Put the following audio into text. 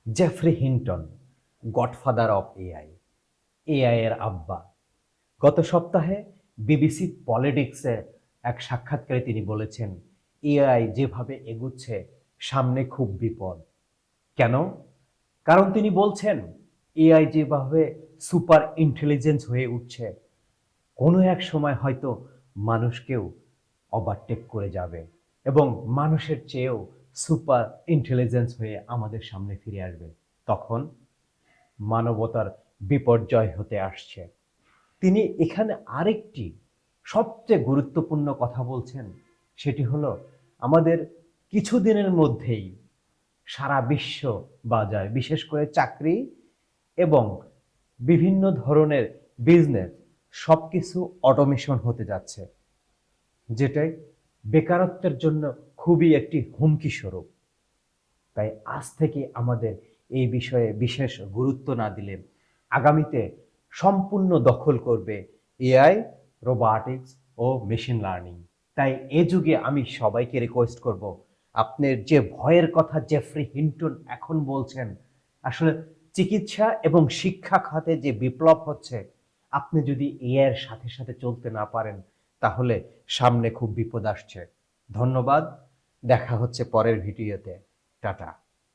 Jeffrey Hinton, godfather of AI, AI এর আব্বা। গত সপ্তাহে বিবিসি পলিটিক্সে এক সাক্ষাৎকারে তিনি বলেছেন, এআই যেভাবে এগুচ্ছে সামনে খুব বিপদ। কেন? কারণ তিনি বলছেন, এআই যেভাবে সুপার ইন্টেলিজেন্স হয়ে উঠছে, কোনো এক সময় হয়তো মানুষকেও ওভারটেক করে যাবে এবং মানুষের চেয়েও সুপার ইন্টেলিজেন্স হয়ে আমাদের সামনে ফিরে আসবে। তখন মানবতার বিপর্যয় হতে আসছে। তিনি এখানে আরেকটি সবচেয়ে গুরুত্বপূর্ণ কথা বলছেন, সেটি হলো আমাদের কিছুদিনের মধ্যেই সারা বিশ্ব বাজার, বিশেষ করে চাকরি এবং বিভিন্ন ধরনের বিজনেস, সবকিছু অটোমেশন হতে যাচ্ছে, যেটাই বেকারত্বের জন্য খুবই একটি হুমকি স্বরূপ। তাই আজ থেকে আমাদের এই বিষয়ে বিশেষ গুরুত্ব না দিলে আগামীতে সম্পূর্ণ দখল করবে এআই, রোবোটিক্স ও মেশিন লার্নিং। তাই এ যুগে আমি সবাইকে রিকোয়েস্ট করব, আপনার যে ভয়ের কথা জেফ্রি হিন্টন এখন বলছেন, আসলে চিকিৎসা এবং শিক্ষা খাতে যে বিপ্লব হচ্ছে, আপনি যদি এআই এর সাথে সাথে চলতে না পারেন, তাহলে সামনে খুব বিপদ আসছে। ধন্যবাদ, দেখা হচ্ছে পরের ভিডিওতে। টাটা।